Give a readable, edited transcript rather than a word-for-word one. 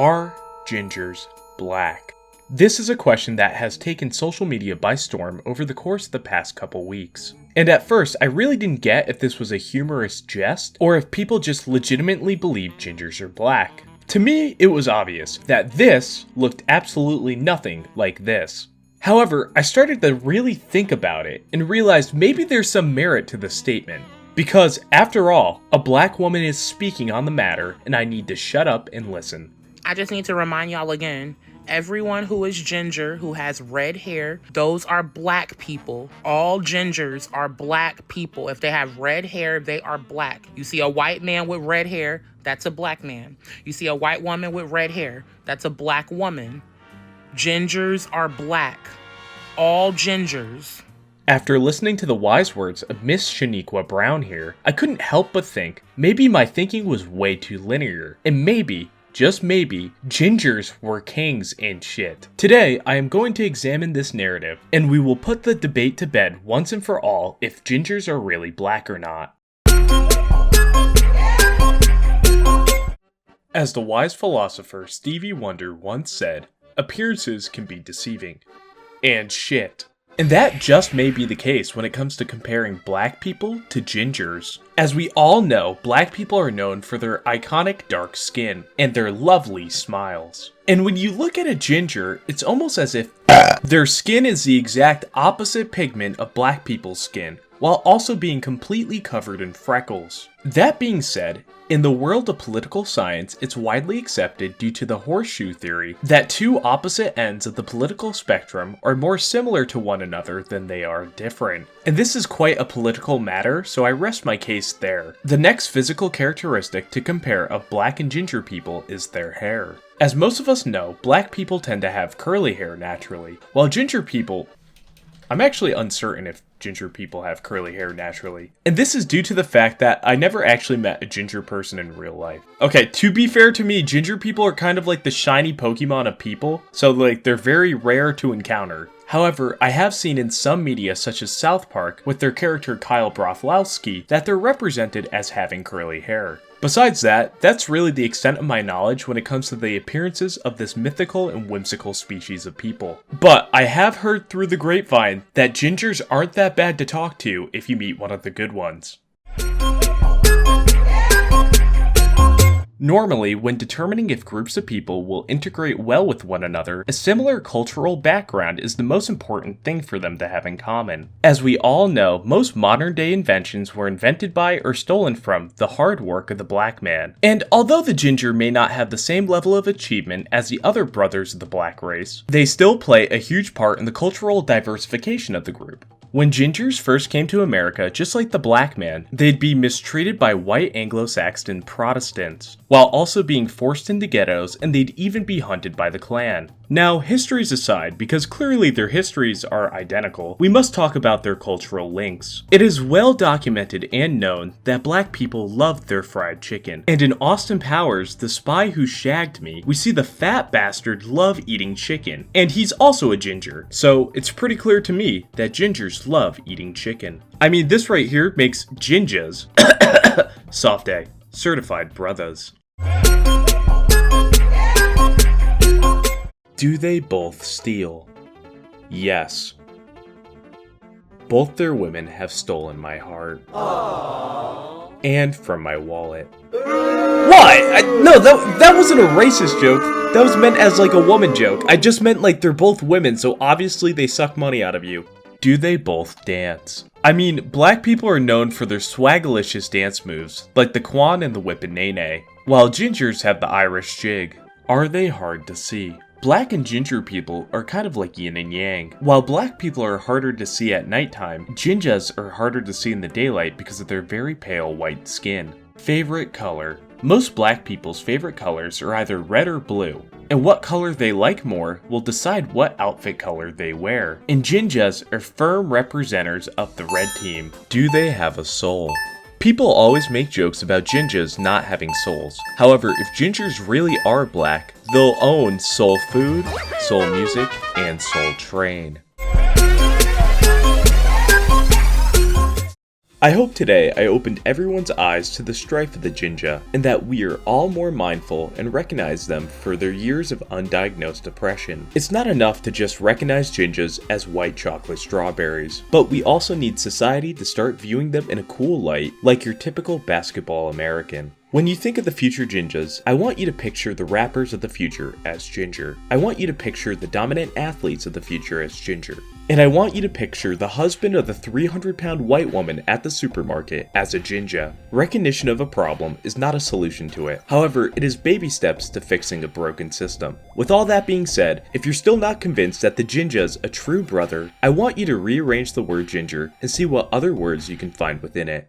Are gingers black? This is a question that has taken social media by storm over the course of the past couple weeks. And at first, I really didn't get if this was a humorous jest, or if people just legitimately believe gingers are black. To me, it was obvious that this looked absolutely nothing like this. However, I started to really think about it and realized maybe there's some merit to this statement. Because, after all, a black woman is speaking on the matter and I need to shut up and listen. I just need to remind y'all again, everyone who is ginger, who has red hair, those are black people. All gingers are black people. If they have red hair, they are black. You see a white man with red hair, that's a black man. You see a white woman with red hair, that's a black woman. Gingers are black. All gingers. After listening to the wise words of Miss Shaniqua Brown here, I couldn't help but think maybe my thinking was way too linear, and maybe, just maybe, gingers were kings and shit. Today, I am going to examine this narrative, and we will put the debate to bed once and for all if gingers are really black or not. As the wise philosopher Stevie Wonder once said, appearances can be deceiving. And shit. And that just may be the case when it comes to comparing black people to gingers. As we all know, black people are known for their iconic dark skin and their lovely smiles. And when you look at a ginger, it's almost as if their skin is the exact opposite pigment of black people's skin, while also being completely covered in freckles. That being said, in the world of political science, it's widely accepted due to the horseshoe theory that two opposite ends of the political spectrum are more similar to one another than they are different. And this is quite a political matter, so I rest my case there. The next physical characteristic to compare of black and ginger people is their hair. As most of us know, black people tend to have curly hair naturally, while ginger people... I'm actually uncertain if ginger people have curly hair naturally. And this is due to the fact that I never actually met a ginger person in real life. Okay, to be fair to me, ginger people are kind of like the shiny Pokemon of people, so like they're very rare to encounter. However, I have seen in some media such as South Park with their character Kyle Broflovski that they're represented as having curly hair. Besides that, that's really the extent of my knowledge when it comes to the appearances of this mythical and whimsical species of people. But I have heard through the grapevine that gingers aren't that bad to talk to if you meet one of the good ones. Normally, when determining if groups of people will integrate well with one another, a similar cultural background is the most important thing for them to have in common. As we all know, most modern-day inventions were invented by or stolen from the hard work of the black man. And although the ginger may not have the same level of achievement as the other brothers of the black race, they still play a huge part in the cultural diversification of the group. When gingers first came to America, just like the black man, they'd be mistreated by white Anglo-Saxon Protestants, while also being forced into ghettos, and they'd even be hunted by the Klan. Now, histories aside, because clearly their histories are identical, we must talk about their cultural links. It is well documented and known that black people loved their fried chicken, and in Austin Powers, The Spy Who Shagged Me, we see the fat bastard love eating chicken, and he's also a ginger, so it's pretty clear to me that gingers love eating chicken. I mean, this right here makes ginjas soft A, certified brothers. Do they both steal? Yes. Both their women have stolen my heart. Aww. And from my wallet. What? No, that wasn't a racist joke. That was meant as like a woman joke. I just meant like they're both women, so obviously they suck money out of you. Do they both dance? I mean, black people are known for their swagalicious dance moves, like the Quan and the Whip and Nae Nae, while gingers have the Irish jig. Are they hard to see? Black and ginger people are kind of like yin and yang. While black people are harder to see at nighttime, ginjas are harder to see in the daylight because of their very pale white skin. Favorite color? Most black people's favorite colors are either red or blue, and what color they like more will decide what outfit color they wear. And ginjas are firm representatives of the red team. Do they have a soul? People always make jokes about ginjas not having souls. However, if gingers really are black, they'll own Soul Food, Soul Music, and Soul Train. I hope today I opened everyone's eyes to the strife of the Ginga, and that we are all more mindful and recognize them for their years of undiagnosed oppression. It's not enough to just recognize Gingas as white chocolate strawberries, but we also need society to start viewing them in a cool light, like your typical basketball American. When you think of the future Gingas, I want you to picture the rappers of the future as Ginger. I want you to picture the dominant athletes of the future as Ginger. And I want you to picture the husband of the 300-pound white woman at the supermarket as a Ginga. Recognition of a problem is not a solution to it. However, it is baby steps to fixing a broken system. With all that being said, if you're still not convinced that the Ginga's a true brother, I want you to rearrange the word ginger and see what other words you can find within it.